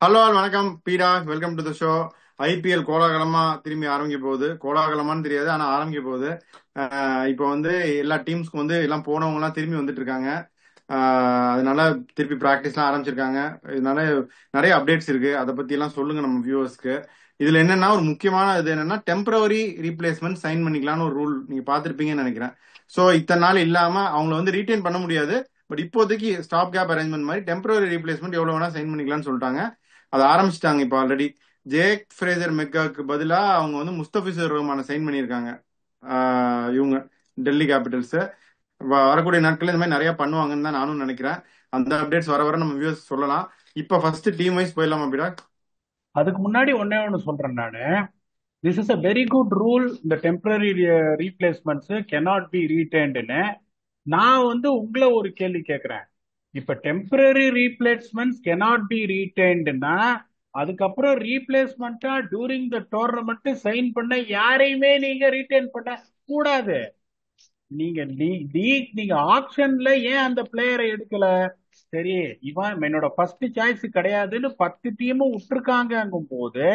Hello all வணக்கம் பீடா, welcome to the show. IPL கோலாகலமா திரும்பி ஆரம்பிக்க போகுது. கோலாகலமான்னு தெரியாது, ஆனா ஆரம்பிக்க போகுது. இப்போ வந்து எல்லா டீம்ஸ்க்கும் வந்து எல்லாம் போனவங்க எல்லாம் திரும்பி வந்துட்டு இருக்காங்க. அதனால திருப்பி ப்ராக்டிஸ்லாம் ஆரம்பிச்சிருக்காங்க. இதனால நிறைய அப்டேட்ஸ் இருக்கு. அதை பத்தி எல்லாம் சொல்லுங்க நம்ம வியூவர்ஸ்க்கு. இதுல என்னன்னா ஒரு முக்கியமான இது என்னன்னா டெம்பரவரி ரீப்ளேஸ்மெண்ட் சைன் பண்ணிக்கலாம்னு ஒரு ரூல் நீங்க பார்த்திருப்பீங்கன்னு நினைக்கிறேன். ஸோ இத்தனை நாள் இல்லாம அவங்கள வந்து ரீட்டைன் பண்ண முடியாது. பட் இப்போதைக்கு ஸ்டாப் கேப் அரேஞ்ச்மெண்ட் மாதிரி டெம்பரவரி ரீப்ளேஸ்மெண்ட் எவ்வளவு வேணா சைன் பண்ணிக்கலாம்னு சொல்லிட்டாங்க. அதை ஆரம்பிச்சிட்டாங்க இப்போ ஆல்ரெடி. ஜேக் ஃப்ரேசர் மெக்காக்கு பதிலா அவங்க வந்து முஸ்தபிசர் ரஹ்மானை சைன் பண்ணியிருக்காங்க. இவங்க டெல்லி கேபிட்டல்ஸ் வரக்கூடிய நாட்கள் இந்த மாதிரி நிறைய பண்ணுவாங்கன்னு தான் நானும் நினைக்கிறேன். அந்த அப்டேட்ஸ் வர வர நம்ம வியூஸ் சொல்லலாம். இப்போ ஃபர்ஸ்ட் டீம் வைஸ் போயிடலாம் அப்படின்னா. அதுக்கு முன்னாடி ஒன்னே ஒன்று சொல்றேன் நானு. This is a very good rule. இந்த டெம்பரரி ரீப்ளேஸ்மெண்ட்ஸ் cannot பி ரீடைன்டுன்னு. நான் உங்களை ஒரு கேள்வி கேட்கிறேன். இப்ப டெம்பரரி ரீப்ளேஸ்மெண்ட்ஸ் cannot பி ரீடைன்டுன்னா அதுக்கப்புறம் ரீப்ளேஸ்மெண்ட்டா டூரிங் த டோர்னமெண்ட் சைன் பண்ண யாரையுமே நீங்க ரீடைன் பண்ண கூடாது. நீங்க நீங்க ஆப்ஷன்ல ஏன் அந்த பிளேயரை எடுக்கல? சரி, இவன் என்னோட ஃபர்ஸ்ட் சாய்ஸ் கிடையாதுன்னு 10 டீமும் விட்டுருக்காங்கும் போது,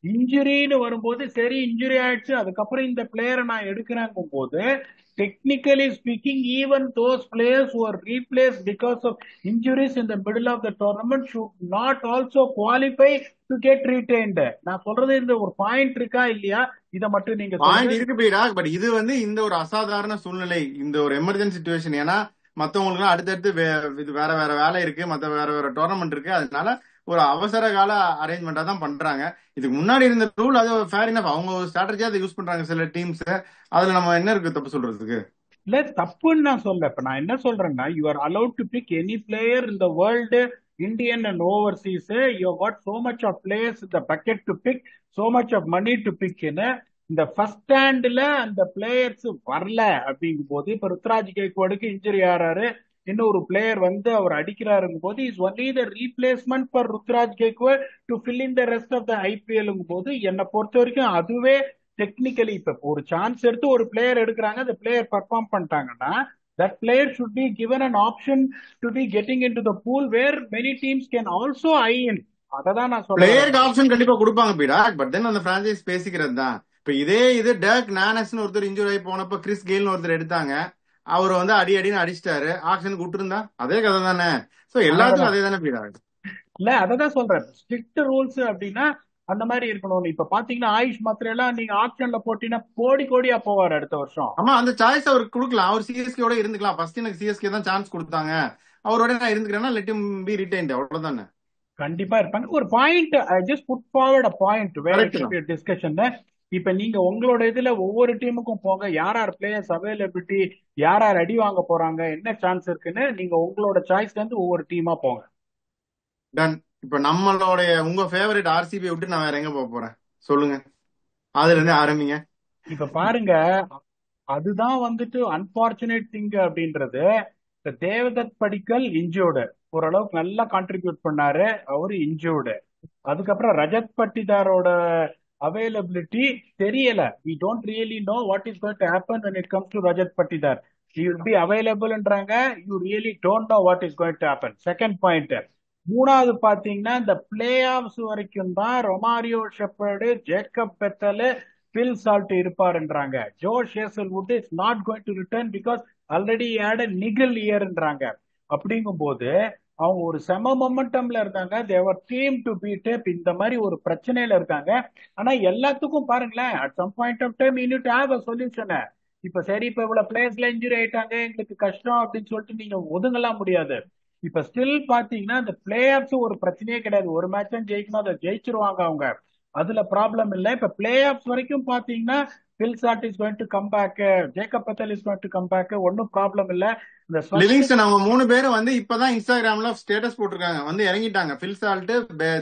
இன்ஜுரின்னு வரும்போது சரி இன்ஜுரி ஆயிடுச்சு அதுக்கப்புறம் இந்த பிளேயரை நான் எடுக்கிறேங்கும் போது, technically speaking even those players were replaced because of injuries in the middle of the tournament should not also qualify to get retained. நான் சொல்றது இந்த ஒரு பாயிண்ட் இருக்கா இல்லையா? இதை மட்டும் நீங்க சொல்லுங்க. பாயிண்ட் இருக்கு பீடா, பட் இது வந்து இந்த ஒரு அசாதாரண சூழ்நிலை, இந்த ஒரு எமர்ஜென்சி சுச்சுவேஷன். ஏன்னா மத்தவங்களுக்கு அடுத்தடுத்து இது வேற வேற வேலை இருக்கு, மத்த வேற வேற டோர்னமெண்ட் இருக்கு. அதனால ஒரு அவசர கால அரேஞ்ச்மெண்டா தான் பண்றாங்க. இதுக்கு முன்னாடி இருந்த ரூல் அது ஃபேர் இனஃப். அவங்க ஒரு ஸ்ட்ராட்டஜியா அதை யூஸ் பண்றாங்க சில டீம்ஸ். அதுல நம்ம என்ன இருக்கு தப்பு சொல்றதுக்கு? இல்ல, தப்புன்னு நான் சொல்ல. இப்ப நான் என்ன சொல்றேன்னா, you are allowed to pick any player இந்த world, Indian and overseas. You got so much of players இந்த bucket to pick, so much of money to பிக்னு. இந்த ஃபர்ஸ்ட் ஸ்டாண்ட்ல அந்த பிளேயர்ஸ் வரல அப்படிங்கும் போது, இப்ப ருத்ராஜ் கேக்வாடுக்கு இன்ஜுரி ஆறாரு, இன்னொரு பிளேயர் அவர் அடிக்கிறாருங்கும் போது, is only the replacement for Ruturaj Gaikwad to fill in the rest of the ஐபிஎல்ங்கும் போது, என்னை பொறுத்த வரைக்கும் அதுவே டெக்னிக்கலி. இப்ப ஒரு சான்ஸ் எடுத்து ஒரு பிளேயர் எடுக்கிறாங்க, அந்த பிளேயர் பர்ஃபார்ம் பண்ணிட்டாங்கன்னா, that player should be given an option to be getting into the pool where many teams can also eye in. அதை தான் நான் சொல்ல வரேன். பிளேயருக்கு ஆப்ஷன் கண்டிப்பா கொடுப்பாங்க பீடா, பட் தென் அந்த பிரான்சைஸ் பேசிக்கிறது தான். இப்ப இதே இது டர்க் நானஸ்னு ஒருத்தர் இன்ஜூரி ஆகி போனப்ப கிறிஸ் கெயில்னு ஒருத்தர் எடுத்தாங்க. அவர் வந்து அடி அடின்னு அடிச்சிட்டாரு, ஆக்ஷனுக்கு விட்டுருந்தா அதே கதை தானே. சோ எல்லாத்துக்கும் அதனாலதான் அதே தானே பீடா. இல்ல, அதை தான் சொல்றேன். ஸ்ட்ரிக்ட் ரூல்ஸ் அப்படின்னா அந்த மாதிரி இருக்கணும். இப்ப பாத்தீங்கன்னா ஆயுஷ் மாத்திரையெல்லாம் நீங்க ஆப்ஷன்ல போட்டீங்கன்னா கோடி கோடியா போவார் அடுத்த வருஷம். ஆமா, அந்த சாய்ஸ் அவருக்கு கொடுக்கலாம். அவர் சிஎஸ்கேவோட இருந்துக்கலாம். ஃபர்ஸ்ட் எனக்கு சிஎஸ்கே தான் சான்ஸ் கொடுத்தாங்க, அவரோட நான் இருந்துக்கிறேன்னா லெட் ஹிம் பி ரிட்டைன்ட், அவ்வளவுதானே. கண்டிப்பா இருப்பாங்க. ஒரு point I just put forward a point where it correct should தான். Be discussion. இப்ப நீங்க உங்களோட இதுல ஒவ்வொரு டீமுக்கும் போங்க, யார் யார் பிளேயர்ஸ் அவைலபிலிட்டி, யார் யார் அடி வாங்க போறாங்க, என்ன சான்ஸ் இருக்குன்னு நீங்க உங்களோட சாய்ஸ்ல இருந்து ஒவ்வொரு டீமா போங்க. டன். இப்ப நம்மளுடைய உங்க ஃபேவரட் ஆர்சிபி விட்டு நான் வேற எங்க போக போறேன் சொல்லுங்க. அதுல இருந்து ஆரம்பிங்க. இப்ப பாருங்க, அதுதான் அன்பார்ச்சுனேட் திங் அப்படின்றது. இந்த தேவதத் படிக்கல் இன்ஜூர்டு, ஓரளவுக்கு நல்லா கான்ட்ரிபியூட் பண்ணாரு, அவரு இன்ஜூர்டு. அதுக்கப்புறம் ரஜத் பட்டிதாரோட அவைலபிலிட்டி தெரியல. We don't really know what is going to happen when it comes to Rajat Patidar. he will be availableன்றாங்க, you really don't know what is going to happen. Second point. மூணாவது பாத்தீங்கன்னா இந்த பிளே ஆஃப்ஸ் வரைக்கும் தான் Romario Shepherd, Jacob Bethell, Phil Salt இருப்பாருன்றாங்க. Josh Hazlewood is not going to return because already had a niggle இயர்ன்றாங்க. அப்படிங்கும் போது அவங்க ஒரு செம மொமெண்டம்ல இருந்தாங்க. They were team to beat. இந்த மாதிரி ஒரு பிரச்சனையில இருக்காங்க. ஆனா எல்லாத்துக்கும் பாருங்களேன், at some point of time you need to have a solution. இப்ப சரி, இப்ப இவ்வளவு பிளேயர்ஸ்ல இன்ஜுரி ஆயிட்டாங்க, எங்களுக்கு கஷ்டம் அப்படின்னு சொல்லிட்டு நீங்க ஒதுங்கலாம் முடியாது. இப்ப ஸ்டில் பாத்தீங்கன்னா இந்த பிளே ஆஃப்ஸ் ஒரு பிரச்சனையே கிடையாது. ஒரு மேட்ச் தான் ஜெயிக்கணும், அதை ஜெயிச்சிருவாங்க அவங்க. அதுல ப்ராப்ளம் இல்லை. இப்ப பிளே ஆஃப்ஸ் வரைக்கும் பாத்தீங்கன்னா Phil Salt is going to come back, Jacob Bethell is going to come back, ஒன்னும் ப்ராப்ளம் இல்ல. இந்த லிவிங்ஸ்டன் அவங்க 3 பேரும் வந்து இப்பதான் இன்ஸ்டாகிராம்ல ஸ்டேட்டஸ் போட்டிருக்காங்க, வந்து இறங்கிட்டாங்க. பில் சால்ட்,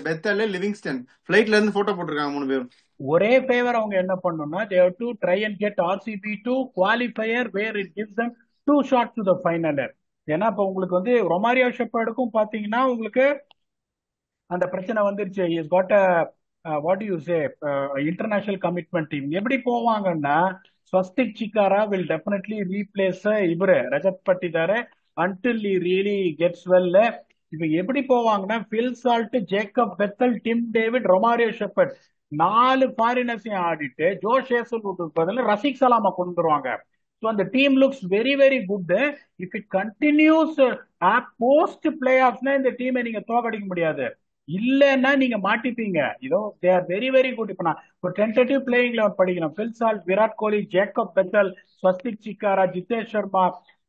பெத்தல், லிவிங்ஸ்டன் பிளைட்ல இருந்து போட்டோ போட்டிருக்காங்க 3 பேரும். ஒரே ஃபேவர் அவங்க என்ன பண்ணணும்னா, they have to try and get RCB to qualifier where it gives them two shots to the final. ஏன்னா இப்ப உங்களுக்கு ரொமாரியோ ஷெப்பர்டுக்கும் பாத்தீங்கன்னா உங்களுக்கு அந்த பிரச்சனை வந்துருச்சு. Is got a what you say international commitment team. எப்படி போவாங்கன்னா, Swastik chikara will definitely replace இவரு Rajat பட்டிதார until he really gets well. இப்ப எப்படி போவாங்கன்னா Phil Salt, Jacob Bethell, Tim David, Romario Shepherd 4 ஃபாரினர்ஸையும் ஆடிட்டு ஜோஷ் ஹேசல்வுட் பதில் ரசிக் சலாமா கொண்டு வருவாங்க. ஸோ அந்த team looks very very good. If it continues post பிளே ஆஃப்னா இந்த டீமை நீங்க தோக்கடிக்க முடியாது. இல்லைன்னா நீங்க மாட்டிப்பீங்க. இதோ they are very very good. இப்ப நான் ஒரு டென்டேட்டிவ் பிளேயிங்ல படிக்கணும். Phil Salt, Virat Kohli, Jacob Bethell, Swastik Chikara, Jitesh Sharma,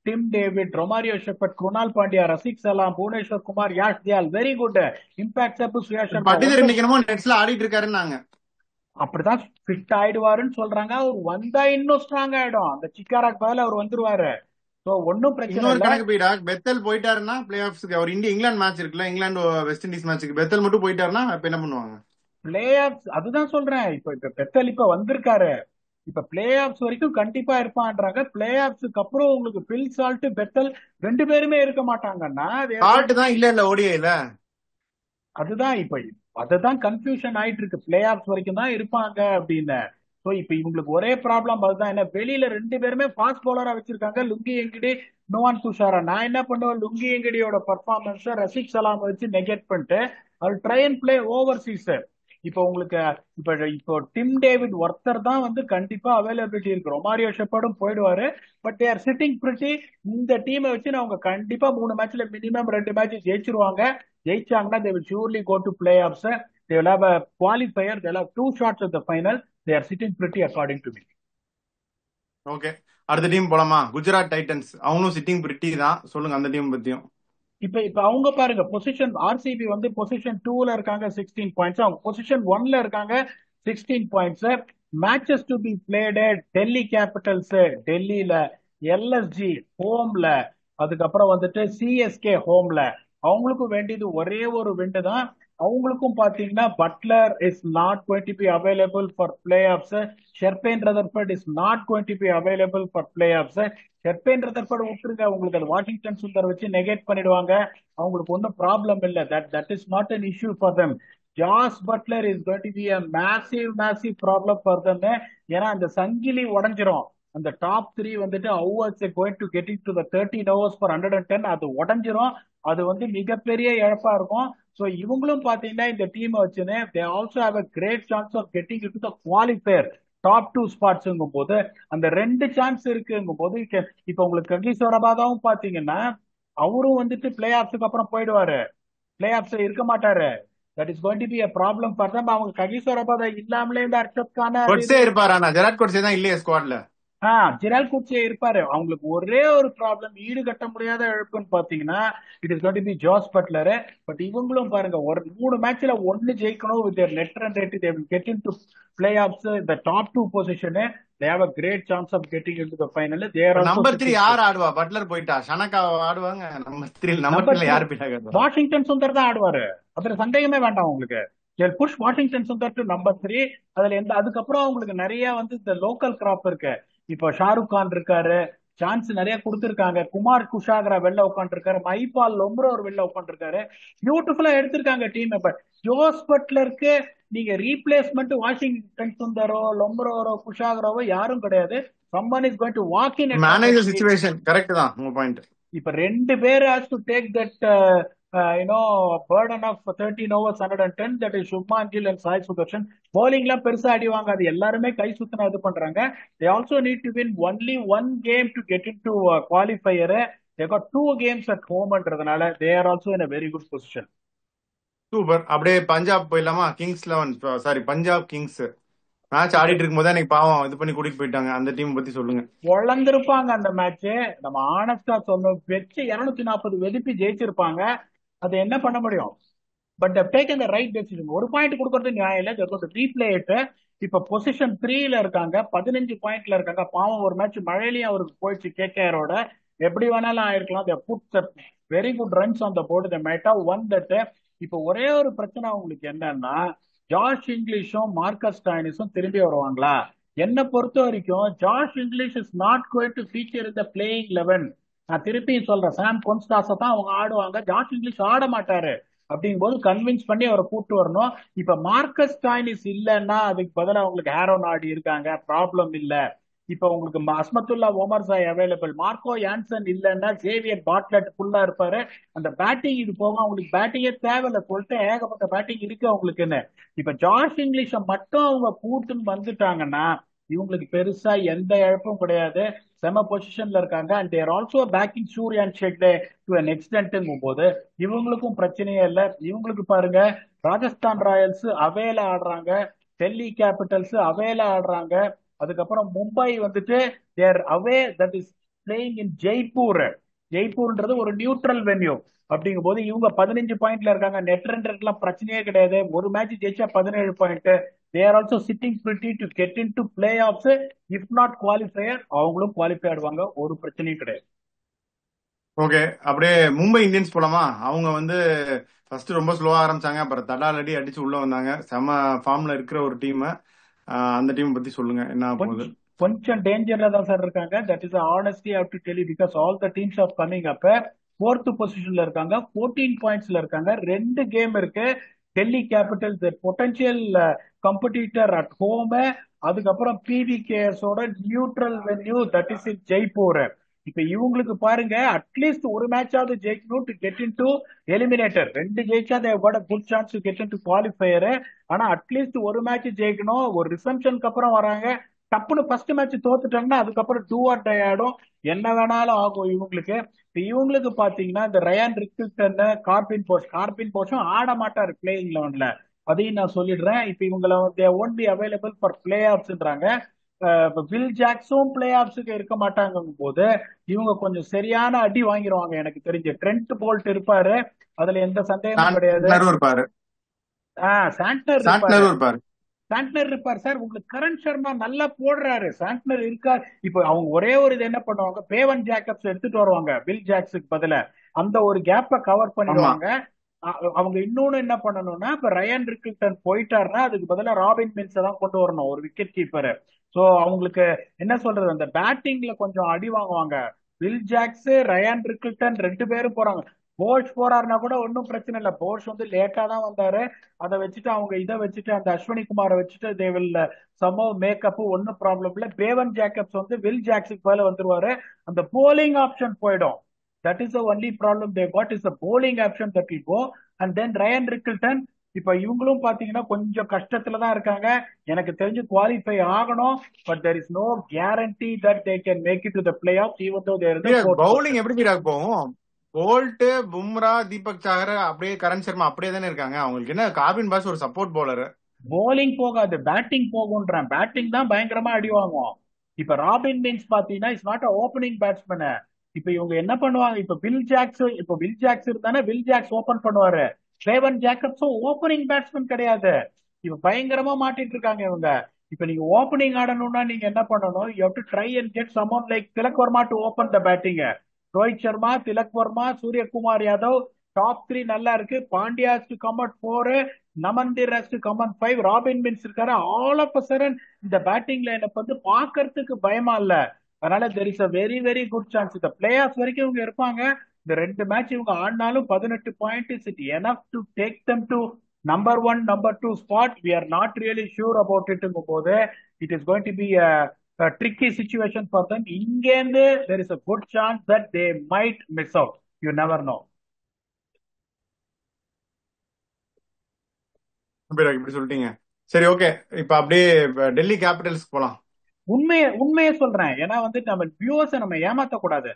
Tim David, Romario Shepherd, Krunal Pandya, Rasikh Salam, Bhuvneshwar Kumar, Yash Dayal very good. Impact sub, Suyash Sharma Patidar ஒன்றும் இன்னைக்கு என்னமோ நெட்ஸ்ல ஆடிட்டு இருக்காருன்னாங்க. அப்படிதான் ஃபிட் ஆயிடுவாருன்னு சொல்றாங்க. அவர் வந்தா இன்னும் ஸ்ட்ராங் ஆயிடும். அந்த சிக்காராக்கு பதிலா அவர் வந்துருவாரு. ஸோ ஒன்றும் பிரச்சனை இன்னொரு இல்லை. கணக்கு போயிடா, பெத்தல் போயிட்டாருன்னா பிளே ஆஃப்ஸ்க்கு, அவர் இங்கிலாந்து மேட்ச் இருக்குல்ல, இங்கிலாந்து வெஸ்ட் இண்டீஸ் மேட்ச்சுக்கு பெத்தல் மட்டும் போயிட்டாருன்னா இப்ப என்ன பண்ணுவாங்க? பிளே ஆஃப்ஸ் அதுதான் சொல்றேன். இப்ப பெத்தல் இப்ப வந்திருக்காரு. இப்ப பிளே ஆஃப்ஸ் வரைக்கும் கண்டிப்பா இருப்பான்றாங்க. பிளே ஆஃப்ஸ்க்கு அப்புறம் உங்களுக்கு பில் சால்ட், பெத்தல் 2 பேருமே இருக்க மாட்டாங்கன்னா ஹார்ட் தான் இல்ல ஓடிஐல. அதுதான் இப்ப அதுதான் கன்ஃபியூஷன் ஆயிட்டு இருக்கு. பிளே ஆஃப்ஸ் வரைக்கும் தான் இருப்பாங்க அப்படின்னு. ஸோ இப்ப இவங்களுக்கு ஒரே ப்ராப்ளம் அதுதான். என்ன வெளியில 2 பேருமே ஃபாஸ்ட் பவுலரா வச்சிருக்காங்க, லுங்கி எங்கடி, நுவான் துஷாரா. நான் என்ன பண்ணுவேன், லுங்கி எங்கடியோட பர்ஃபார்மன்ஸ் ரசிக் சலாம் வச்சு நெகேட் பண்ணிட்டு அவர் ட்ரை அண்ட் பிளே ஓவர்சீஸ். இப்போ உங்களுக்கு இப்ப இப்போ டிம் டேவிட் ஒருத்தர் தான் வந்து கண்டிப்பா அவைலபிலிட்டி இருக்கு. ரொமாரியோ ஷெப்பர்டும் போயிடுவாரு. But they are sitting pretty. இந்த டீமை வச்சு அவங்க கண்டிப்பா 3 மேட்ச்ல மினிமம் 2 மேட்ச் ஜெயிச்சிருவாங்க. ஜெயிச்சாங்கன்னா they will surely go to playoffs. They will have a qualifier. They will have 2 shots at the final. They are sitting pretty according to me. Okay, அடுத்த team போலாமா? குஜராத் டைட்டன்ஸ், அவங்களும் சிட்டிங் பிரிட்டி தான். சொல்லுங்க அந்த team பத்தியும். இப்ப இப்ப அவங்க பாருங்க, பொசிஷன் ஆர்சிபி வந்து பொசிஷன் 2ல இருக்காங்க 16 பாயிண்ட்ஸ். அவங்க பொசிஷன் 1ல இருக்காங்க 16 points. Matches to be played Delhi Capitals டெல்லியில, எல்எஸ்ஜி ஹோம்ல, அதுக்கப்புறம் வந்துட்டு சிஎஸ்கே ஹோம்ல. அவங்களுக்கும் வேண்டியது ஒரே ஒரு விண்டு தான். அவங்களுக்கும் பாத்தீங்கன்னா Buttler is not going to be available for playoffs. Sherfane Rutherford is not going to be available for playoffs. Sherfane Rutherford விட்டுருங்க, உங்களுக்கு அது வாஷிங்டன் சுந்தர் வச்சு நெகேட் பண்ணிடுவாங்க. அவங்களுக்கு ஒன்றும் ப்ராப்ளம் இல்லை. That is not an issue for them. Jos Buttler is going to be a massive problem for them. ஏன்னா அந்த சங்கிலி உடஞ்சிரும். அந்த டாப் 3 வந்துட்டு hours going to getting to the 13 hours for 110 அது உடஞ்சிரும். அது வந்து மிகப்பெரிய இழப்பா இருக்கும். ஸோ இவங்களும் பாத்தீங்கன்னா இந்த டீமை வச்சுன்னு they also have a great chance of getting to the qualifier top 2 ஸ்பாட்ஸ்ங்கும் போது அந்த 2 சான்ஸ் இருக்குங்கும் போது இப்ப உங்களுக்கு ககிசோரபாதாவும் பாத்தீங்கன்னா அவரும் வந்துட்டு பிளே ஆஃப்ஸுக்கு அப்புறம் போயிடுவாரு. பிளே ஆஃப்ஸ் இருக்க மாட்டாரு. That is going to be a problem for them. அவங்க ககிசோரபாதா இல்லாமலே இந்த அர்ஷத் கான் அது கொட்ஸே இது இருப்பாரு, ஆனா ஜெராட் கொட்ஸே தான் இல்லையே ஸ்குவாட்ல. ஜெரால் குட்ஸே இருப்பாரு. அவங்களுக்கு ஒரே ஒரு ப்ராப்ளம், ஈடு கட்ட முடியாத இழப்புன்னு பாத்தீங்கன்னா it is going to be Jos Buttler. But இவங்களும் பாருங்க, ஒரு 3 மேட்ச்ல 1 ஜெயிக்கணும். With their net run rate they will get into playoffs. The top 2 position they have a great chance of getting into the final. They are also number 3 sitting யார் pretty. ஆடுவா? Buttler போயிட்டா ஷனக்கா ஆடுவாங்க. Number number 3ல 3 யாரு போயிட்டாங்க? Washington Sundar தான் ஆடுவாரு. அதுல சந்தேகமே வேண்டாம் உங்களுக்கு. Push Washington Sundar to number 3. அதுல எந்த அதுக்கப்புறம் அவங்களுக்கு நிறைய வந்து இந்த லோக்கல் கிராப் இருக்கு. இப்போ ஷாருக் கான் இருக்காரு, சான்ஸ் நிறைய கொடுத்திருக்காங்க. குமார் குஷாகரா வெளில உட்காந்துருக்காரு, மைபால் லொம்ப்ரோ ஒரு வெளில உட்காந்துருக்காரு. பியூட்டிஃபுல்லா எடுத்திருக்காங்க டீம். பட் ஜோஸ் பட்லருக்கு நீங்க ரீப்ளேஸ்மெண்ட் வாஷிங்டன் சுந்தரோ லொம்ப்ரோரோ குஷாகராவோ யாரும் கிடையாது. someone is going to walk in at number manager 3. Situation correct தான் உங்க பாயிண்ட். இப்ப 2 பேர் has to take that burden of 13 overs 110. that is Shubman Gill and Sai Sudharsan. bowlingலாம் பெருசா அடிவாங்க, அது எல்லாருமே கை சுத்தினா இது பண்றாங்க. they also need to win only 1 game to get into qualifier. they got 2 games at homeன்றதுனால they are also in a very good position. Super. அப்படியே பஞ்சாப் போயிடலாமா? Kings 11, sorry Punjab Kings match ஆடிட்டு இருக்கும் போது எனக்கு பாவம் இது பண்ணி கூட்டிட்டு போயிட்டாங்க. அந்த டீம் பத்தி சொல்லுங்க. பொழந்திருப்பாங்க அந்த மேட்ச். நம்ம ஆனஸ்டா சொன்னோம், வெச்சு 240 வெதுப்பி ஜெயிச்சிருப்பாங்க. அது என்ன பண்ண முடியும்? But taken the right decision. ஒரு பாயிண்ட் கொடுக்கறது நியாயம் இல்லை. Replay it. இப்ப பொசிஷன் 3ல இருக்காங்க, 15 பாயிண்ட்ல இருக்காங்க. பாவம் ஒரு மேட்ச் மழையிலயும் அவருக்கு போயிடுச்சு கேகேஆரோட. எப்படி வேணாலும் ஆயிருக்கலாம். they put very good runs on the board. they might have won that. இப்ப ஒரே ஒரு பிரச்சனை அவங்களுக்கு என்னன்னா, ஜாஷ் இங்கிலீஷும் மார்க்கஸ் ஸ்டாயினிஸும் திரும்பி வருவாங்களா? என்ன பொறுத்த வரைக்கும் Josh English is not going to feature in the playing 11. நான் திருப்பியும் சொல்றேன், சாம் கொன்ஸ்டாஸை தான் அவங்க ஆடுவாங்க. ஜாஷ் இங்கிலீஷ் ஆட மாட்டாரு. அப்படிங்கும்போது கன்வின்ஸ் பண்ணி அவரை கூட்டு வரணும். இப்ப மார்க்கஸ் ஸ்டாயினிஸ் இல்லைன்னா அதுக்கு பதிலா அவங்களுக்கு ஆரோன் ஆடி இருக்காங்க, ப்ராப்ளம் இல்ல. இப்ப உங்களுக்கு Azmatullah Omar Sai available, Marco Jansen இல்லைன்னா சேவியர் பாட்லெட் ஃபுல்லா இருப்பாரு. அந்த பேட்டிங் இது போக அவங்களுக்கு பேட்டிங்கே தேவையில்ல, சொல்லிட்டு ஏகப்பட்ட பேட்டிங் இருக்கு அவங்களுக்குன்னு. இப்ப ஜார்ஜ் இங்கிலீஷ மட்டும் அவங்க கூட்டுன்னு வந்துட்டாங்கன்னா இவங்களுக்கு பெருசா எந்த இழப்பும் கிடையாது. செம பொசிஷன்ல இருக்காங்க. And their also backing Suryansh Shedge to an எக்ஸ்டென்ட்ங்கும் போது இவங்களுக்கும் பிரச்சனையே இல்லை. இவங்களுக்கு பாருங்க, ராஜஸ்தான் ராயல்ஸ் அவேல ஆடுறாங்க, டெல்லி கேபிட்டல்ஸ் அவேல ஆடுறாங்க, அதுக்கப்புறம் மும்பை வந்துட்டு their away that is playing in Jaipur. ஜெய்ப்பூர்ன்றது ஒரு நியூட்ரல் வென்யூ. அப்படிங்கும் போது இவங்க 15 பாயிண்ட்ல இருக்காங்க. நெட் ரன் ரேட்லாம் பிரச்சனையே கிடையாது. ஒரு மேட்ச் ஜெயிச்சா 17 point. They are also sitting pretty to get in to play of. If not qualifier அவங்களும் குவாலிஃபை ஆடுவாங்க, ஒரு பிரச்சனையும் கிடையாது. ஓகே, அப்படியே மும்பை இந்தியன்ஸ் போலாமா? அவங்க வந்து ஃபர்ஸ்ட் ரொம்ப ஸ்லோவா ஆரம்பிச்சாங்க, அப்புறம் தடாலடி அடிச்சு உள்ள வந்தாங்க. செம ஃபார்ம்ல இருக்கிற ஒரு டீம். அந்த டீம் பத்தி சொல்லுங்க, என்ன போகுது? கொஞ்சம் டேஞ்சர்ல தான் சார் இருக்காங்க. That is honestly how to tell you, because all the teams are coming up. Fourth பொசிஷன்ல இருக்காங்க, 14 பாயிண்ட்ஸ்ல இருக்காங்க. 2 கேம் இருக்கு. Delhi Capitals potential competitor at home, அதுக்கப்புறம் பிவிகேஎஸோட neutral venue that is in Jaipur. இப்ப இவங்களுக்கு பாருங்க, அட்லீஸ்ட் ஒரு மேட்சாவது ஜெயிக்கணும் to get into eliminator. 2 ஜெயிச்சா they got a good chance to get into qualifier. ஆனா அட்லீஸ்ட் ஒரு மேட்ச் ஜெயிக்கணும். ஒரு ரிசம்ஷனுக்கு அப்புறம் வராங்க, டப்புனு ஃபர்ஸ்ட் மேட்ச் தோத்துட்டாங்கன்னா அதுக்கப்புறம் டூ ஆர் டை ஆடும், என்ன வேணாலும் ஆகும் இவங்களுக்கு. இவங்களுக்கு பாத்தீங்கன்னா இந்த ரயான் ரிக்ல்டன், கார்பின் போஷும் ஆட மாட்டாரு பிளேயிங் லெவன்ல, அதையும் நான் சொல்லிடுறேன். இப்ப இவங்களை they won't be available for பிளே ஆஃப்ஸ்ன்றாங்க. வில் ஜாக்ஸும் பிளே ஆஃப்ஸுக்கு இருக்க மாட்டாங்கும் போது இவங்க கொஞ்சம் சரியான அடி வாங்கிடுவாங்க எனக்கு தெரிஞ்சு. ட்ரெண்ட் போல்ட் இருப்பாரு, அதுல எந்த சந்தேகமும் கிடையாது. இருப்பாரு. சாண்ட்னர் இருப்பாரு. சாண்ட்னர் இருப்பார் சார். உங்களுக்கு கரண் சர்மா நல்லா போடுறாரு, சாண்ட்னர் இருக்கார். இப்போ அவங்க ஒரே ஒரு இது என்ன பண்ணுவாங்க, பேவன் ஜேக்கப்ஸ் எடுத்துட்டு வருவாங்க வில் ஜாக்ஸுக்கு பதில, அந்த ஒரு கேப்பை கவர் பண்ணிடுவாங்க. அவங்க இன்னொன்னு என்ன பண்ணணும்னா, இப்ப ரயன் ரிக்கிள்டன் போயிட்டாருன்னா அதுக்கு பதிலா ராபின் மின்ஸ் தான் கொண்டு வரணும், ஒரு விக்கெட் கீப்பர். சோ அவங்களுக்கு என்ன சொல்றது, அந்த பேட்டிங்ல கொஞ்சம் அடி வாங்குவாங்க. வில் ஜாக்ஸ், ரயான் ரிக்கிள்டன் 2 பேரும் போறாங்க. போர்ஷ் போறாருன்னா கூட ஒன்றும் பிரச்சனை இல்லை. போர்ஷ் வந்து லேட்டா தான் வந்தாரு. அதை வச்சுட்டு அவங்க இதை வச்சுட்டு அந்த அஸ்வினி குமாரை வச்சுட்டு தே வில் சம்பவ் மேக்கப், ஒன்னும் ப்ராப்ளம் இல்லை. பேவன் ஜேக்கப்ஸ் வந்து வில் ஜாக்ஸுக்கு மேல வந்துருவாரு. அந்த போலிங் ஆப்ஷன் போயிடும். That is the only problem they got is the bowling option that will go. And then Ryan Rickelton, இப்ப இவங்களும் பாத்தீங்கன்னா கொஞ்சம் கஷ்டத்துல தான் இருக்காங்க. எனக்கு தெரிஞ்சு குவாலிஃபை ஆகணும், but there is no guarantee that they can make it to the playoff even though there is bowling எப்படி போகும்? போல்ட், பும்ரா, தீபக் சாகர், அப்படியே கரண் சர்மா அப்படியே தானே இருக்காங்க. அவங்களுக்கு என்ன, கார்பின் பாஸ் ஒரு சப்போர்ட் பவுலர். போலிங் போகாது, பேட்டிங் போகும்ன்றேன். பேட்டிங் தான் பயங்கரமா அடி வாங்குவோம். இப்ப ராபின் மின்ஸ் பாத்தீங்கன்னா இஸ் நாட் ஓப்பனிங் பேட்ஸ்மேன். இப்ப இவங்க என்ன பண்ணுவாங்க, இப்ப வில் ஜாக்ஸ் இருந்தானே, வில் ஜாக்ஸ் ஓபன் பண்ணுவாரு. பேவன் ஜேக்கப்ஸும் ஓப்பனிங் பேட்ஸ்மேன் கிடையாது. இப்ப பயங்கரமா மாட்டிட்டு இருக்காங்க இவங்க. இப்ப நீங்க ஓப்பனிங் ஆடணும்னா நீங்க என்ன பண்ணணும், you have to try and get someone like Tilak Varma to open the batting. Rohit Sharma, Tilak Varma, Suryakumar Yadav, top 3 நல்லா இருக்கு. Pandya to come at 4, Naman Dhir to come at 5, Robin Minz இருக்காரு. ஆல் ஆஃப் அ சடன் இந்த பேட்டிங் லைனப் வந்து பாக்குறதுக்கு பயமா இல்ல. அதனால there is a very very good chance. இந்த பிளே ஆஃப் வரைக்கும் இவங்க இருப்பாங்க. இந்த 2 மேட்ச் இவங்க ஆடினாலும் 18 point is it enough to take them to number 1 number 2 spot. We are not really sure about இட்ங்கும் போது it is going to be a tricky situation for them. இங்கேருந்து there is a good chance that they might miss out. You never know. இப்படி சொல்லிட்டீங்க. சரி, okay. இப்ப அப்படியே Delhi Capitals போலாம். உண்மையை சொல்றேன், ஏன்னா வந்து நம்ம வியூவர்ஸ் நம்ம ஏமாத்த கூடாது.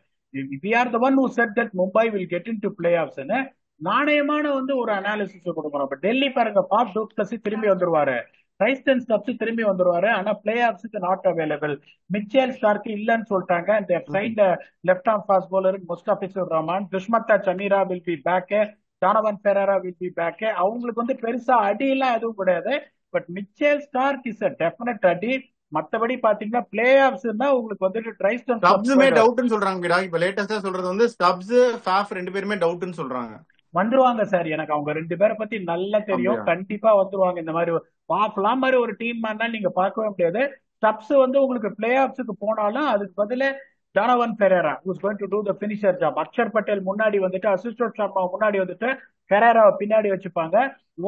we are the one who said that Mumbai will get into playoffs ன்னு நாணயமான வந்து ஒரு அனாலிசிஸ் கொடுக்கணும். இப்ப டெல்லி பாருங்க, பாப் டூப்ளசி திரும்பி வந்துருவாரு, ரைஸ்டன் ஸ்டப்ஸ் திரும்பி வந்துருவாரு, ஆனா பிளே ஆஃப்ஸுக்கு நாட் அவைலபிள். மிச்சேல் ஸ்டார்க் இல்லன்னு சொல்லிட்டாங்க. இந்த side left arm fast bowler Mustafizur Rahman, Dushmantha Chameera will be back, Donovan Ferreira will be back. அவங்களுக்கு வந்து பெருசா அடி எல்லாம் எதுவும் கிடையாது. But Mitchell Starc is a definite அடி. மத்தபடி பாத்தீங்கன்னா பிளே ஆஃப்ஸ்னா உங்களுக்கு வந்துட்டு ட்ரைஸ்டன் ஸ்டப்ஸ்மே டவுட்னு சொல்றாங்க. இப்ப லேட்டஸ்டா சொல்றது வந்து ஸ்டப்ஸ், ஃபாஃப் 2 பேருமே டவுட்னு சொல்றாங்க. வந்துருவாங்க சார், எனக்கு அவங்க 2 பேரை பத்தி நல்லா தெரியும். கண்டிப்பா வந்துருவாங்க. இந்த மாதிரி பாஃப்லாம் மாதிரி ஒரு டீம் மாதிரி நீங்க பார்க்கவே முடியாது. ஸ்டப்ஸ் வந்து உங்களுக்கு பிளே ஆஃப்ஸுக்கு போனாலும் அதுக்கு பதில டானவன் Perera who's going to do the finisher job. Axar Patel முன்னாடி வந்துட்டு, அசிஸ்டன்ட் சர்மா முன்னாடி வந்துட்டு, பெரேராவை பின்னாடி வச்சுப்பாங்க.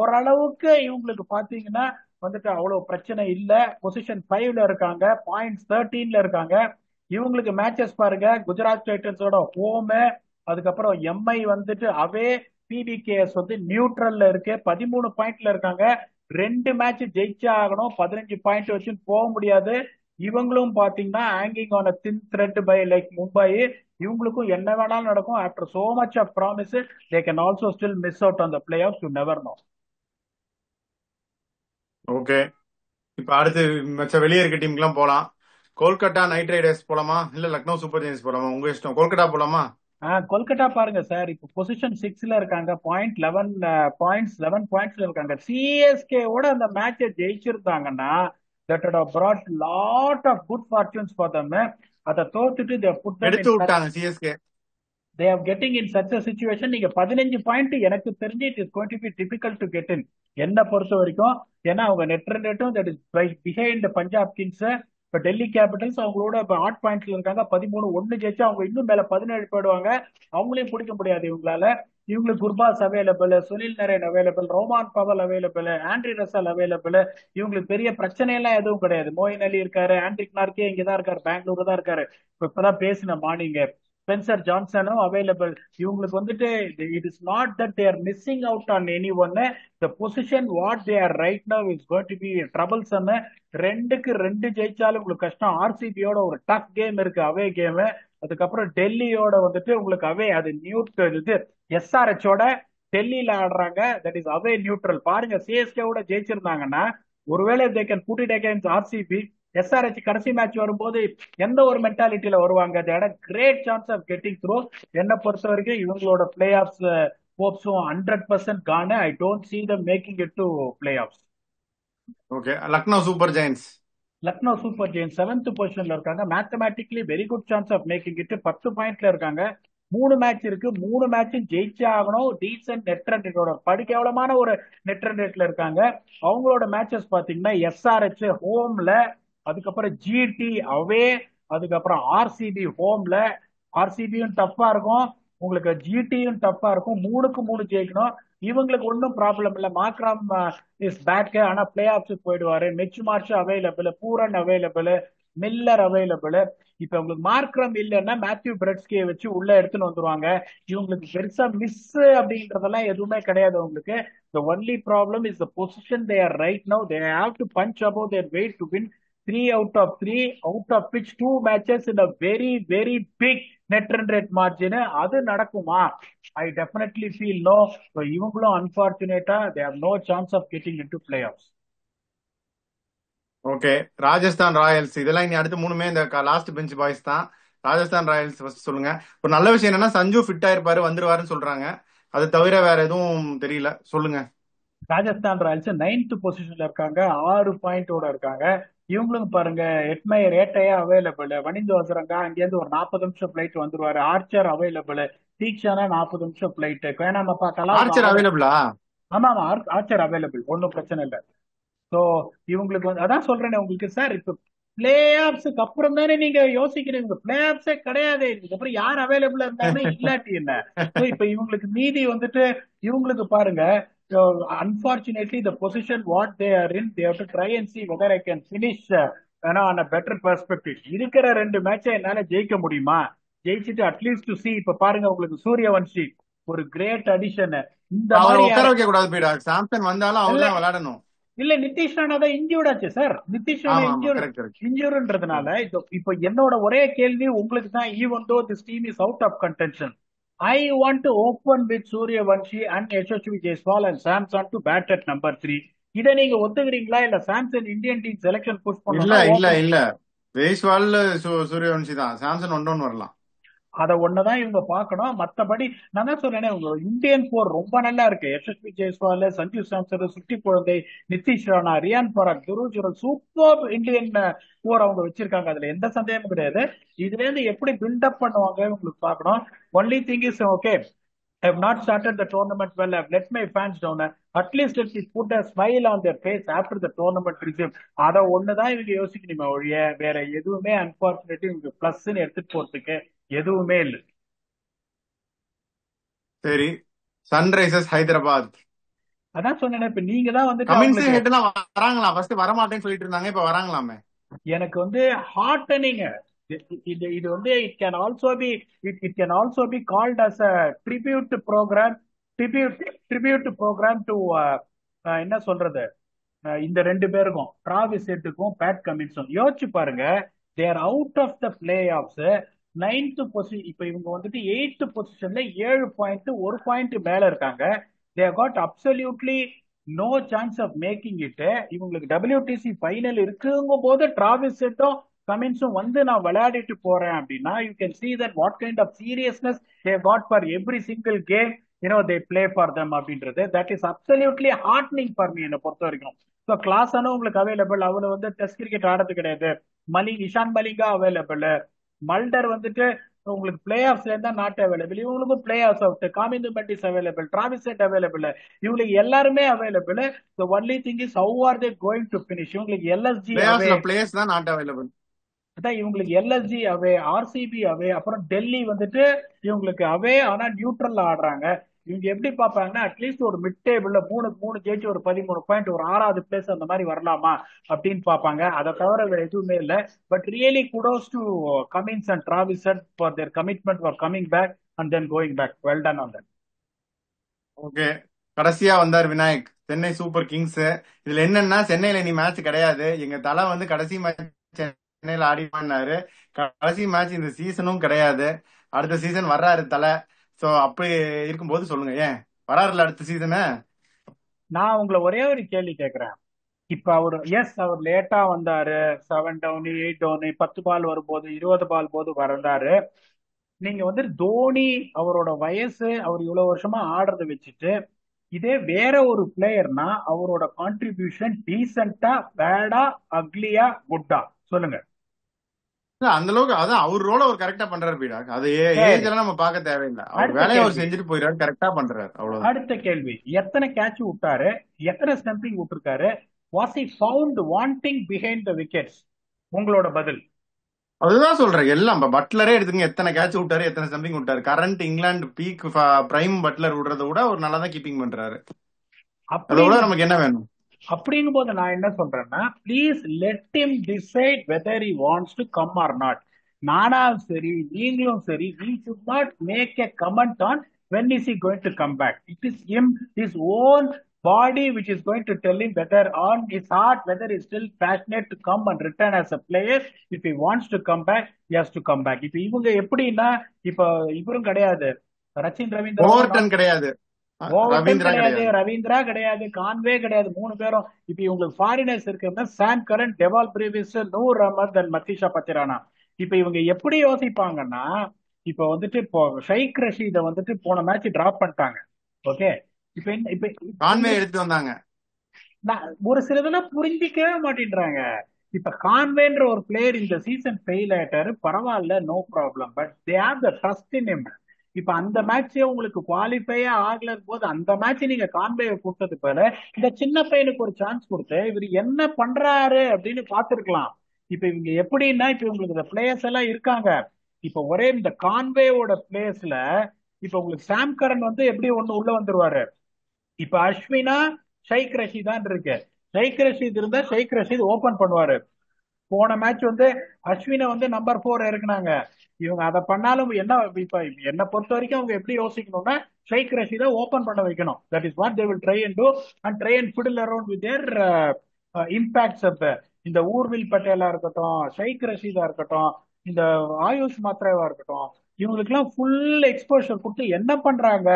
ஓரளவுக்கு இவங்களுக்கு பாத்தீங்கன்னா வந்துட்டு அவ்வளவு பிரச்சனை இல்ல. பொசிஷன் 5ல இருக்காங்க, பாயிண்ட்ஸ் 13ல இருக்காங்க. இவங்களுக்கு மேட்சஸ் பாருங்க, குஜராத் டைட்டன்ஸோட ஹோம், அதுக்கப்புறம் எம்ஐ வந்துட்டு அவே, பிபிகேஎஸ் வந்து நியூட்ரல்ல இருக்கு, 13 பாயிண்ட்ல இருக்காங்க. ரெண்டு மேட்ச் ஜெயிச்சே ஆகணும், 15 பாயிண்ட் வச்சு போக முடியாது. இவங்களும் பாத்தீங்கன்னா hanging on thin thread by like Mumbai. இவங்களுக்கும் என்ன வேணாலும் நடக்கும். After so much of promise they can also still miss out on the play off, you never know. Okay, இப்ப அடுத்து மச்ச வெளியே இருக்க டீமுக்குலாம் போலாம். கொல்கத்தா நைட் ரைடர்ஸ் போலாமா இல்ல லக்னோ சூப்பர் ஜெயின்ஸ் போலாமா? உங்க இஷ்டம். கொல்கத்தா போலாமா? கொல்கத்தா பாருங்க சார், இப்போ பொசிஷன் 6ல இருக்காங்க, பாயிண்ட் 11 பாயிண்ட்ஸ், 11 பாயிண்ட்ஸ்ல இருக்காங்க. சிஎஸ்கேவோட அந்த மேட்சை ஜெயிச்சிருந்தாங்கன்னா that would have brought lot of good fortunes for them. அதை தோத்துட்டு they have put them in எடுத்து such, விட்டாங்க CSK. they are getting in such a situation. நீங்க 15 பாயிண்ட் எனக்கு தெரிஞ்சு it is going to be difficult to get இன், என்ன பொறுத்த வரைக்கும். ஏன்னா அவங்க நெட் ரன் ரேட்டும் that is behind Punjab Kings. இப்ப டெல்லி கேபிட்டல்ஸ் அவங்களோட ஆட் பாயிண்ட்ஸ்ல இருக்காங்க, 13-1 ஜெயிச்சா அவங்க இன்னும் மேல 17 போயிடுவாங்க. அவங்களையும் பிடிக்க முடியாது இவங்களால. இவங்களுக்கு Gurbaz available, Sunil Narine available, Rovman Powell available, Andre Russell available. இவங்களுக்கு பெரிய பிரச்சனை எல்லாம் எதுவும் கிடையாது. மோயின் அலி இருக்காரு, ஆண்ட்ரிக் நார்கே இங்கதான் இருக்காரு, பெங்களூர் தான் இருக்காரு. இப்பதான் பேசின மார்னிங் ஸ்பென்சர் ஜான்சனும் அவைலபிள். இவங்களுக்கு வந்துட்டு it is not that they are missing out on any one. The position what they are right now is going to be troublesome. ரெண்டுக்கு ரெண்டு ஜெயிச்சாலும் உங்களுக்கு கஷ்டம். ஆர்சிபியோட ஒரு டஃப் கேம் இருக்கு, அவே கேம். அதுக்கப்புறம் டெல்லியோட வந்துட்டு உங்களுக்கு அவே, அது இது எஸ்ஆர்ஹெச்சோட டெல்லியில ஆடுறாங்க, தட் இஸ் அவே நியூட்ரல். பாருங்க சிஎஸ்கேவோட ஜெயிச்சிருந்தாங்கன்னா ஒருவேளை they can put it against RCB. SRH கடைசி மேட்ச் வரும்போது எந்த ஒரு மென்டாலிட்டியில வருவாங்க, great chance of getting through. என்ன பொறுத்த வரைக்கும் இவங்களோட பிளே ஆஃப்ஸ் ஹோப்ஸும் 100% காணு. I don't see them making it to play offs. Okay, Lucknow super giants. Lucknow super giants 7th பொசிஷன்ல இருக்காங்க, mathematically very good chance of making it. 10 பாயிண்ட்ல இருக்காங்க, 3 மேட்ச் இருக்கு, 3 மேட்சும் ஜெயிச்சே ஆகணும். டீசன்ட் நெட் ரன் ரேட்டோட படு கேவலமான ஒரு நெட் ரன் ரேட்ல இருக்காங்க. அவங்களோட மேட்சஸ் பாத்தீங்கன்னா எஸ்ஆர்ஹெச் ஹோம்ல, அதுக்கப்புறம் ஜிடி அவே, அதுக்கப்புறம் ஆர்சிபி ஹோம்ல. ஆர்சிபியும் டஃப்பா இருக்கும், உங்களுக்கு ஜிடியும் டஃப்பா இருக்கும். 3க்கு 3 ஜெயிக்கணும். இவங்களுக்கு ஒன்றும் ப்ராப்ளம் இல்லை. மாக்ராம் இஸ் பேக், ஆனா பிளே ஆஃப்ஸுக்கு போயிடுவாரு. Mitch Marsh available, Pooran available, Miller available. இப்ப உங்களுக்கு மார்க்ரம் இல்லைன்னா மேத்யூ பிரெட்ஸ்கியை வச்சு உள்ள எடுத்துன்னு வந்துருவாங்க. இவங்களுக்கு பெருசா மிஸ் அப்படின்றதெல்லாம் எதுவுமே கிடையாது உங்களுக்கு. the only problem is the position they are right now. They have to punch above their weight to win 3 out of 3, out of which 2 matches in a very very big net run rate margin. அது நடக்குமா? I definitely feel no. So இவங்களும் அன்பார்ச்சுனேட்டா they have no chance of getting into playoffs. Okay, Rajasthan Royals. இதெல்லாம் இனி அடுத்து மூணுமே இந்த last bench boys தான். Rajasthan Royals first சொல்லுங்க. ஒரு நல்ல விஷயம் என்னன்னா சஞ்சு ஃபிட் ஆயிருப்பாரு, வந்துருவாருன்னு சொல்றாங்க. அது தவிர வேற எதுவும் தெரியல, சொல்லுங்க. ராஜஸ்தான் ராயல்ஸ் 9th பொசிஷன்ல இருக்காங்க, 6 பாயிண்டோட இருக்காங்க. இவங்களும் பாருங்க எட்மயர் ஏட்டையா அவைலபிள், வனிந்து வசரங்க அங்கேருந்து ஒரு 40 நிமிஷம் பிளைட் வந்துருவாரு. ஆர்ச்சர் அவைலபிள், தீக்ஷானா 40 நிமிஷம் பிளைட், வேணாமப்பா கலாம். ஆர்ச்சர் அவைலபிளா? ஆமா ஆமா, ஆர்ச்சர் அவைலபிள், ஒன்றும் பிரச்சனை இல்லை. ஸோ இவங்களுக்கு வந்து அதான் சொல்றேனே உங்களுக்கு சார், இப்ப பிளே ஆஃப்ஸுக்கு அப்புறம் தானே நீங்க யோசிக்கிறீங்க. பிளே ஆஃப்ஸே கிடையாது, இதுக்கப்புறம் யார் அவைலபிளா இருந்தாலும் இல்லாட்டி என்ன. ஸோ இப்ப இவங்களுக்கு மீதி வந்துட்டு இவங்களுக்கு பாருங்க, unfortunately the position what they are in, they have to try and see whether I can finish on a better perspective. இருக்கிற 2 மேட்சை என்னால ஜெயிக்க முடியுமா, ஜெயிச்சுட்டு அட்லீஸ்ட் டு சி. இப்ப பாருங்க உங்களுக்கு சூரியவன்ஷி ஒரு கிரேட் அடிஷன். இந்த அவரை மாதிரி உட்கார வைக்க கூடாது போயிடா. சாம்சன் வந்தாலும் அவர் தான் விளையாடணும். இல்ல, நிதிஷ் ராணா தான் இன்ஜூர்ட் ஆச்சு சார். நிதிஷ் ராணா இன்ஜூர்ன்றதுனால இப்போ என்னோட ஒரே கேள்வி உங்களுக்கு தான், even though this team is out of contention, I want to open with Suryavanshi and Yashasvi Jaiswal and Samson to bat at number 3. இதை நீங்க ஒத்துக்கிறீங்களா? இல்ல Samson Indian team selection push பண்ணலாம்? இல்ல இல்ல இல்ல, ஜெய்ஸ்வால் சூரியவன்ஷி தான், சாம்சன் ஒன் வரலாம். அதை ஒண்ணுதான் இவங்க பார்க்கணும். மத்தபடி நான் தான் சொல்றேனே, உங்க இந்தியன் போர் ரொம்ப நல்லா இருக்கு. யசஸ்வி ஜெய்ஸ்வால், சஞ்சு சாம்சன், சுட்டி குழந்தை, நிதிஷ் ராணா, ரியான் பராக், துருஜுரல், சூப்பர் இந்தியன் போர் அவங்க வச்சிருக்காங்க. அதுல எந்த சந்தேகமும் கிடையாது. இதுல இருந்து எப்படி பில்டப் பண்ணுவாங்க உங்களுக்கு பார்க்கணும். Only thing is okay, I have not started the tournament well. I have let my fans down. At least let me put a smile on their face after the tournament resumes. அத ஒண்ணுதான் இவங்க யோசிக்கணுமே ஒழிய வேற எதுவுமே unfortunately இவங்க பிளஸ்ன்னு எடுத்துட்டு போறதுக்கு எதுவுமே இல்லை. சரி, சன்ரைசர்ஸ் ஹைதராபாத். அதான் சொன்னேன், இப்ப நீங்க தான் வந்துட்டு கமின்ஸ் அவங்களுக்கு ஹெட் எல்லாம் வராங்களா? ஃபர்ஸ்ட் வரமாட்டேன்னு சொல்லிட்டு இருந்தாங்க, இப்ப வராங்களாமே. எனக்கு வந்து ஹார்டனிங். இது வந்து it can also be, it can also be called as a tribute program. Tribute tribute program to என்ன சொல்றது, இந்த ரெண்டு பேருக்கும், டிராவிஸ் ஹெட்டுக்கும் பேட் கமின்ஸும். யோசிச்சு பாருங்க, they're out of the playoffs. Ninth position, இப்ப இவங்க வந்துட்டு எயித்து பொசிஷன்ல 7 பாயிண்ட், ஒரு பாயிண்ட் மேல இருக்காங்க. They got absolutely no chance of making it. இவங்களுக்கு டபிள்யூடிசி ஃபைனல் இருக்குங்கும் போது டிராவிஸ் ஹெட்டும் கமின்ஸும் வந்து நான் விளையாடிட்டு போறேன் அப்படின்னா, you can see that what kind of seriousness they got for every single game they play for them அப்படின்றது. That is absolutely heartening for me, என்னை பொறுத்த வரைக்கும். ஸோ கிளாஸானும் உங்களுக்கு அவைலபிள், அவரு வந்து டெஸ்ட் கிரிக்கெட் ஆடுறது கிடையாது. இஷான் மலிங்கா அவைலபிள். மல்டர் வந்துட்டு உங்களுக்கு பிளே ஆஃப்ஸ்ல இருந்தா நாட் அவைலபிள், இவங்களுக்கும் playoffs out. Kamindu Mendis available, Travis Head available, இவங்களுக்கு எல்லாருமே available. The only thing is how are they going to finish. இவங்களுக்கு எல்எஸ்ஜி அவே, பிளேயர்ஸ் தான் நாட் அவைலபிள். அதான் இவங்களுக்கு எல்எஸ்ஜி அவே, ஆர்சிபி அவே, அப்புறம் டெல்லி வந்துட்டு இவங்களுக்கு அவே, ஆனா நியூட்ரல்ல ஆடுறாங்க. இவங்க எப்படி பார்ப்பாங்கன்னா, அட்லீஸ்ட் ஒரு மிட் டேபிள்ல மூணு மூணு ஜெயிச்சு ஒரு 13 பாயிண்ட், ஒரு 6வது பிளேஸ் அந்த மாதிரி வரலாமா அப்படின்னு பார்ப்பாங்க. அதை தவிர வேற எதுவுமே இல்லை. But really kudos to Cummins and Travis for their commitment for coming back and then going back. Well done on that. Okay, கடைசியா வந்தார் விநாயக், சென்னை சூப்பர் கிங்ஸ். இதுல என்னன்னா, சென்னையில இனி மேட்ச் கிடையாது. எங்க தலை வந்து கடைசி மேட்ச் சென்னையில ஆடினாரு. கடைசி மேட்ச் இந்த சீசனும் கிடையாது. அடுத்த சீசன் வர்றாரு தலை. சோ அப்படி இருக்கும்போது சொல்லுங்க, ஏன் வராருல அடுத்த சீசனு? நான் உங்களை ஒரே ஒரு கேள்வி கேட்கிறேன். இப்ப அவர் அவர் லேட்டா வந்தாரு, 7 டவுன் 8 டவுன் 10 பால் வரும்போது, 20 பால் போது வந்தாரு. நீங்க வந்து தோனி அவரோட வயசு, அவர் இவ்வளவு வருஷமா ஆடுறத வச்சுட்டு, இதே வேற ஒரு பிளேயர்னா அவரோட கான்ட்ரிபியூஷன் டீசென்டா, பேடா, அக்லியா, குட்டா, சொல்லுங்க. அந்த அளவுக்கு அதான் அவர் ரோல அவர் கரெக்டா பண்றாரு பீடா. அது ஏஜ் சரி, எல்லாம் நம்ம பார்க்க தேவையில்லை. அவர் அடுத்த வேலையை அவர் கேள்வி. செஞ்சுட்டு போயிடாரு, கரெக்டா பண்றாரு, அவ்வளவுதான். அடுத்த கேள்வி, எத்தனை கேட்ச் விட்டாரு, எத்தனை ஸ்டம்பிங் விட்டுருக்காரு, was he found wanting behind the wickets? உங்களோட பதில். அதுதான் சொல்றேன். எல்லாம் பட்லரே எடுத்துங்க, எத்தனை கேட்ச் விட்டாரு, எத்தனை ஸ்டம்பிங் விட்டாரு. Current England peak prime Buttler விடுறத விட அவர் நல்லா தான் கீப்பிங் பண்றாரு. அதை விட நமக்கு என்ன வேணும்? அப்படிங்கும் போது நான் என்ன சொல்றேன்னா, please let him decide whether he wants to come or not. நானும் சரி, நீங்களும் சரி, we should not make a comment on when is he going to come back. It is him, his own body which is going to tell him whether on his heart, whether he is still passionate to come and return as a player. If he wants to come back, he has to come back. இப்ப இவங்க எப்படின்னா, இப்ப இவரும் கிடையாது, Rachin Ravindra Overton கிடையாது, Overton Ravindra கிடையாது, கிடையாது. ரவீந்திரா கிடையாது, கான்வே கிடையாது. 3 பேரும் இப்ப இவங்களுக்கு ஃபாரினர்ஸ் இருக்கிறது Sam Curran, Dewald Brevis, Noor Ahmad and Matheesha Pathirana. இப்ப இவங்க எப்படி யோசிப்பாங்கன்னா, இப்ப வந்துட்டு இப்போ ஷைக் ரஷீத வந்துட்டு போன மேட்ச் டிராப் பண்ணிட்டாங்க. ஓகே, இப்ப இப்ப கான்வே எடுத்து வந்தாங்க. ஒரு சிலதெல்லாம் புரிஞ்சிக்கவே மாட்டேன்றாங்க. இப்ப கான்வேன்ற ஒரு பிளேயர் இந்த சீசன் ஃபெயில் ஆயிட்டாரு, பரவாயில்ல, no problem, but they have the trust in him. இப்ப அந்த மேட்சே உங்களுக்கு குவாலிஃபையே ஆகல போது, அந்த மேட்ச் நீங்க கான்வேயை கூட்டது போல இந்த சின்ன பையனுக்கு ஒரு சான்ஸ் கொடுத்து இவர் என்ன பண்றாரு அப்படின்னு பாத்துருக்கலாம். இப்ப இவங்க எப்படின்னா, இப்ப உங்களுக்கு இந்த பிளேயர்ஸ் எல்லாம் இருக்காங்க. இப்ப ஒரே இந்த கான்வேயோட பிளேயர்ஸ்ல இப்ப உங்களுக்கு சாம் கரன் வந்து எப்படி ஒண்ணு உள்ள வந்துருவாரு. இப்ப அஸ்வினா, ஷைக் ரஷீதான் இருக்கு. ஷைக் ரஷீத் இருந்தா ஷைக் ரஷீத் ஓபன் பண்ணுவாரு. போன மேட்ச் வந்து அஸ்வினை வந்து நம்பர் 4 இறக்குனாங்க. இவங்க அதை பண்ணாலும் என்ன, இப்ப என்ன பொறுத்த வரைக்கும் அவங்க எப்படி யோசிக்கணும்னா, ஷைக் ரஷீதை ஓபன் பண்ண வைக்கணும். That is what they will try and do, and try and fiddle around with their impacts. அப்ப இந்த ஊர்வில் பட்டேலா இருக்கட்டும், ஷைக் ரஷீதா இருக்கட்டும், இந்த ஆயுஷ் மாத்ரேவா இருக்கட்டும், இவங்களுக்கு எல்லாம் ஃபுல் எக்ஸ்போஷர் கொடுத்து என்ன பண்றாங்க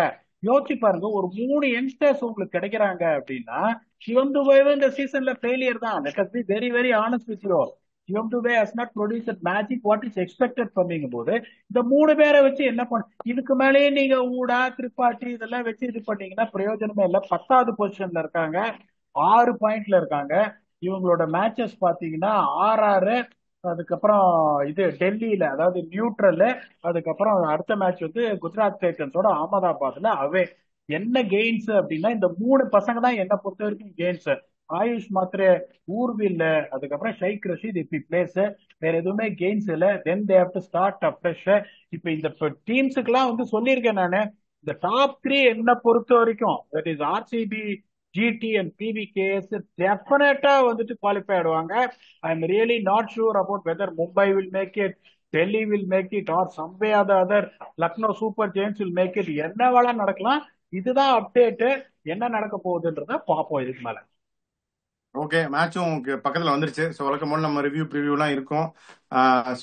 யோசிச்சு பாருங்க. ஒரு 3 யங்ஸ்டர்ஸ் உங்களுக்கு கிடைக்கிறாங்க அப்படின்னா, சிவம் துபே இந்த சீசன்ல ஃபெயிலியர் தான். Let us be very very honest with you. Shivam Dube has not produced magic what is expected பண்ணும் போது, இந்த 3 பேரை வச்சு என்ன பண்ண, இதுக்கு மேலேயே நீங்க ஊடா திரிபாட்டி இதெல்லாம் வச்சு இது பண்ணீங்கன்னா பிரயோஜனமே இல்லை. 10வது பொசிஷன்ல இருக்காங்க, 6 பாயிண்ட்ல இருக்காங்க. இவங்களோட மேட்சஸ் பாத்தீங்கன்னா RR, அதுக்கப்புறம் இது டெல்லியில, அதாவது நியூட்ரல், அதுக்கப்புறம் அடுத்த மேட்ச் வந்து குஜராத் டைட்டன்ஸோட அகமதாபாத்ல அவே. என்ன கெயின்ஸ் அப்படின்னா, இந்த 3 பசங்க தான் என்ன பொறுத்த வரைக்கும் கெயின்ஸ். ஆயுஷ் மாத்ரே, ஊர்வில், அதுக்கப்புறம் ஷைக் ரஷீத் இப்பி பிளேஸ், வேற எதுவுமே கெயின்ஸ் இல்ல. Then they have to start afresh. இப்ப இந்த டீம்ஸுக்கு எல்லாம் வந்து சொல்லியிருக்கேன் நானு, இந்த டாப் 3 என்ன பொறுத்த வரைக்கும், that is RCB, GT and PBKS டெஃபினட்டா வந்துட்டு குவாலிஃபை ஆடுவாங்க. I am really not sure about whether Mumbai will make it, Delhi will make it, or someway other Lucknow super giants will make it. என்ன வேணா நடக்கலாம். இதுதான் அப்டேட். என்ன நடக்க போகுதுன்றத பார்ப்போம் இதுக்கு மேல. ஓகே, மேட்சும் பக்கத்துல வந்துருச்சு. ஸோ வழக்கம் போல நம்ம ரிவ்யூ ப்ரிவியூலாம் இருக்கும்.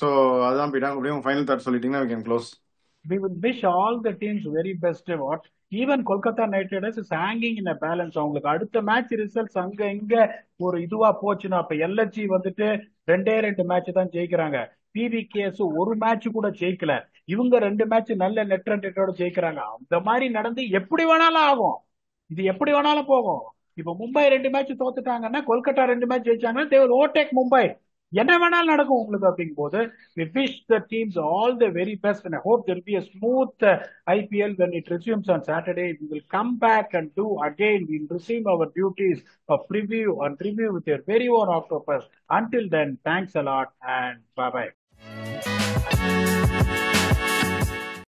ஸோ அதான் போயிட்டாங்க. அப்படியே உங்க ஃபைனல் தாட் சொல்லிட்டீங்கன்னா we can close. We will wish all the teams very best. What even Kolkata Knight Riders is hanging in a balance. அவங்களுக்கு அடுத்த மேட்ச் ரிசல்ட்ஸ் அங்க இங்க ஒரு இதுவா போச்சுன்னா, இப்ப எல்எச்சி வந்துட்டு 2 மேட்ச் தான் ஜெயிக்கிறாங்க. பிபிகேஎஸ் ஒரு மேட்ச் கூட ஜெயிக்கல. இவங்க 2 மேட்ச் நல்ல நெட் ரன் ரேட்டோட ஜெயிக்கிறாங்க. அந்த மாதிரி நடந்து எப்படி வேணாலும் ஆகும். இது எப்படி வேணாலும் போகும். இப்ப மும்பை 2 மேட்ச் தோத்துட்டாங்கன்னா, கொல்கத்தா 2 மேட்ச் ஜெயிச்சாங்கன்னா they will overtake மும்பை. என்ன வேணாலும் நடக்கும் உங்களுக்கு. அப்படிங்கும் போது we wish the teams all the very best and I hope there will be a smooth IPL when it resumes on Saturday. We will come back and do again. We will resume our duties of preview and review with your very own Octopus. Until then, thanks a lot and bye bye.